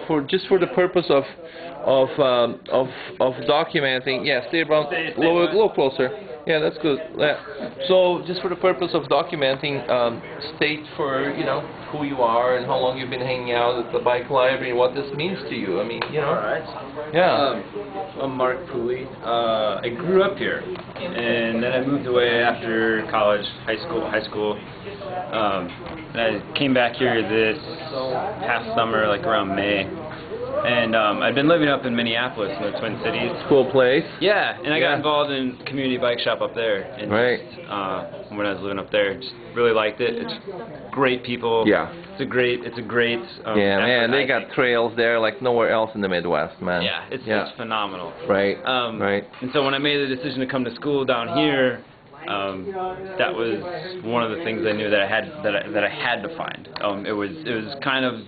For just for the purpose of documenting, yeah, stay around, a little closer. Yeah, that's good. Yeah. So just for the purpose of documenting, state for who you are and how long you've been hanging out at the bike library and what this means to you. I mean, All right. Yeah. I'm Mark Pooley. I grew up here, and then I moved away after college, high school. And I came back here this past summer, like around May. And I've been living up in Minneapolis in the Twin Cities. Cool place. Yeah, and I got involved in community bike shop up there. And right. Just, when I was living up there, just really liked it. It's great people. Yeah. It's a great. Yeah, man, they got trails there like nowhere else in the Midwest, man. Yeah, it's phenomenal. Right. Right. And so when I made the decision to come to school down here, that was one of the things I knew that I had to find. It was kind of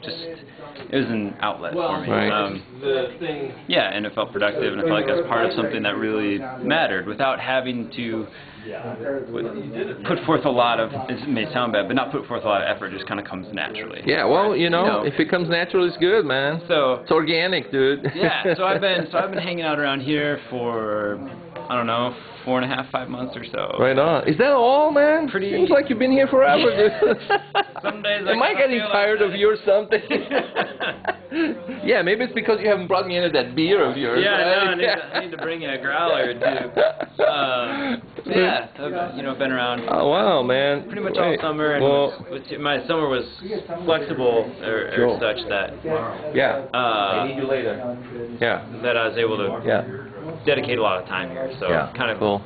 just. It was an outlet for me. Right. Yeah, and it felt productive, and I felt like I was part of something that really mattered without having to put forth a lot of, it may sound bad, but not put forth a lot of effort. It just kind of comes naturally. Yeah, well, if it comes natural, it's good, man. So it's organic, dude. Yeah, so I've been hanging out around here for, I don't know, 4.5, 5 months or so. Right on. Is that all, man? Seems like you've been here forever, dude. Some days am I getting tired of you or something? Yeah, maybe it's because you haven't brought me any of that beer of yours. Yeah, right? no, I need to bring in a growler or two. Yeah, I've been around. Oh wow, man! Pretty much all summer, and my summer was flexible or such that. Yeah. I need you later. Yeah. That I was able to. Yeah. Dedicate a lot of time here, so kind of cool.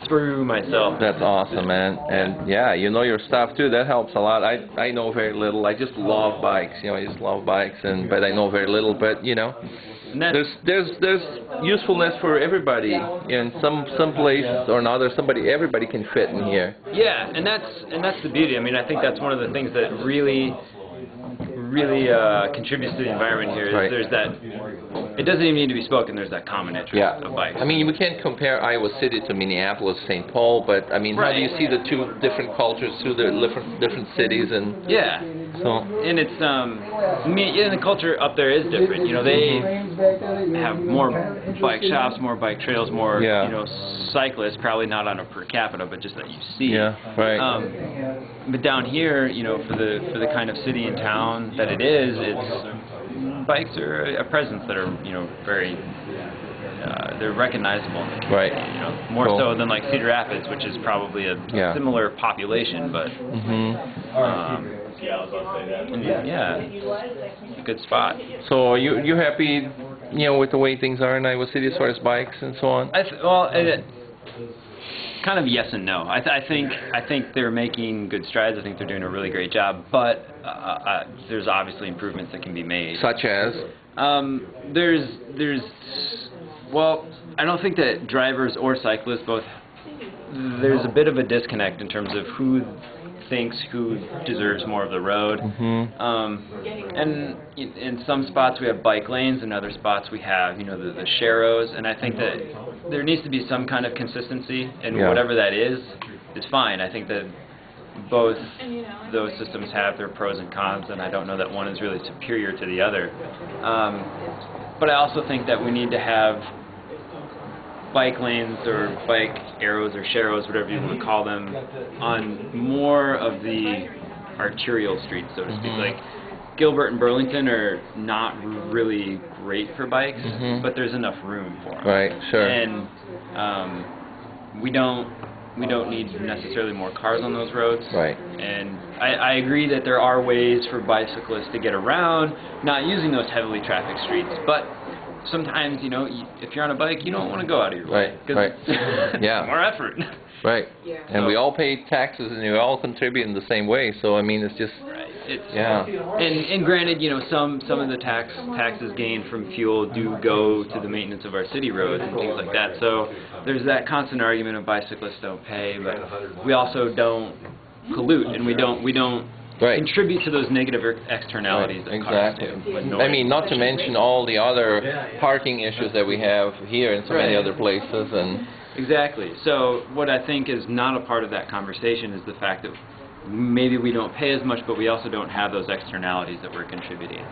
Through myself. That's awesome, man. And yeah, you know your stuff too. That helps a lot. I know very little. I just love bikes. I just love bikes, but I know very little. But there's usefulness for everybody in some places or another. Everybody can fit in here. Yeah, and that's the beauty. I mean, I think that's one of the things that really contributes to the environment here. Is there's that. It doesn't even need to be spoken. There's that common interest of bikes. I mean, we can't compare Iowa City to Minneapolis, St. Paul, but I mean, how do you see the two different cultures through the different cities and? Yeah. So. And it's the culture up there is different. They have more bike shops, more bike trails, more cyclists. Probably not on a per capita, but just that you see. Yeah. Right. But down here, for the kind of city and town that it is, bikes are a presence that are, very, they're recognizable in the community, more so than like Cedar Rapids, which is probably a similar population, but, yeah, it's a good spot. So are you happy, with the way things are in Iowa City as far as bikes and so on? Kind of yes and no. I think they're making good strides. I think they're doing a really great job, but there's obviously improvements that can be made. Such as? Well, I don't think that drivers or cyclists both. There's a bit of a disconnect in terms of who thinks who deserves more of the road. And in some spots we have bike lanes, and other spots we have the sharrows, and I think that there needs to be some kind of consistency, and whatever that is fine. I think that both those systems have their pros and cons, and I don't know that one is really superior to the other. But I also think that we need to have bike lanes or bike arrows or sharrows, whatever you want to call them, on more of the arterial streets, so to speak. Like Gilbert and Burlington are not really great for bikes, but there's enough room for them. Right, sure. And we don't need necessarily more cars on those roads. Right. And I agree that there are ways for bicyclists to get around, not using those heavily trafficked streets, but sometimes, if you're on a bike, you don't want to go out of your way. Right. Yeah. More effort. Right. And we all pay taxes, and we all contribute in the same way. So I mean, it's just. Right. And granted, some of the taxes gained from fuel do go to the maintenance of our city roads and things like that. So there's that constant argument of bicyclists don't pay, but we also don't pollute, and we don't. Contribute to those negative externalities that cars do. I mean, not to mention all the other parking issues that we have here and so many other places. And exactly. So what I think is not a part of that conversation is the fact that maybe we don't pay as much, but we also don't have those externalities that we're contributing,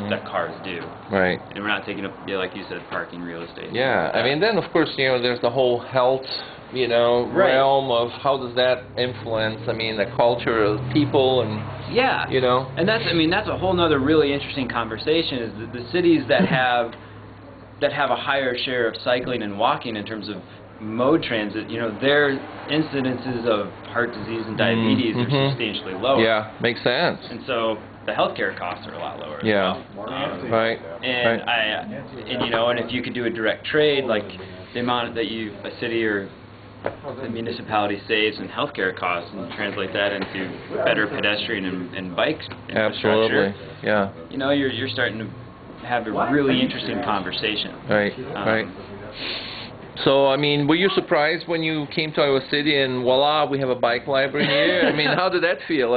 that cars do. Right. And we're not taking up, like you said, parking, real estate. Yeah, I mean, then of course, there's the whole health, realm of how does that influence, the culture of people and, yeah. And that's a whole nother really interesting conversation, is that the cities that have a higher share of cycling and walking in terms of mode transit, their incidences of heart disease and diabetes are substantially lower. Yeah, makes sense. And so the healthcare costs are a lot lower. Yeah. As well. Right. And and if you could do a direct trade, like the amount that a city or the municipality saves in healthcare costs, and translate that into better pedestrian and bike infrastructure. Absolutely. Yeah. You're starting to have a really interesting conversation. Right. Right. So, were you surprised when you came to Iowa City and voila, we have a bike library here? How did that feel?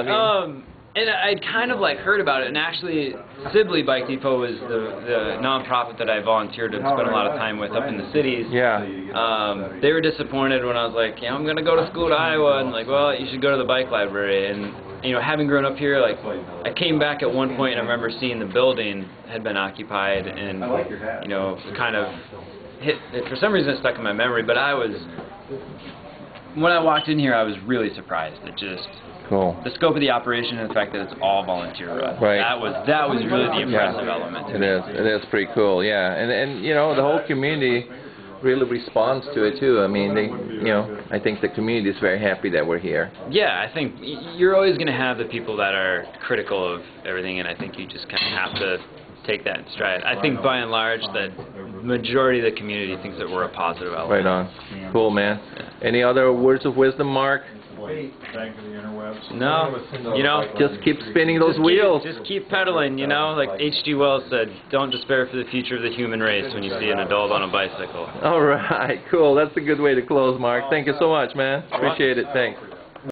And I'd kind of heard about it, and actually Sibley Bike Depot was the nonprofit that I volunteered to spend a lot of time with up in the cities. Yeah. They were disappointed when I was like, I'm going to go to school to Iowa, and well, you should go to the bike library. And having grown up here, I came back at one point and I remember seeing the building had been occupied, and kind of hit. For some reason, it stuck in my memory. But when I walked in here, I was really surprised. Cool. The scope of the operation and the fact that it's all volunteer run. Right. That was really the impressive element. It is pretty cool. Yeah, and the whole community really responds to it too. I think the community is very happy that we're here. Yeah, I think you're always going to have the people that are critical of everything, and I think you just kind of have to take that in stride. I think by and large that majority of the community thinks that we're a positive element. Right on. Cool, man. Any other words of wisdom, Mark? No, just keep spinning those wheels. Just keep pedaling, like H.G. Wells said, don't despair for the future of the human race when you see an adult on a bicycle. All right, cool. That's a good way to close, Mark. Thank you so much, man. Appreciate it. Thanks.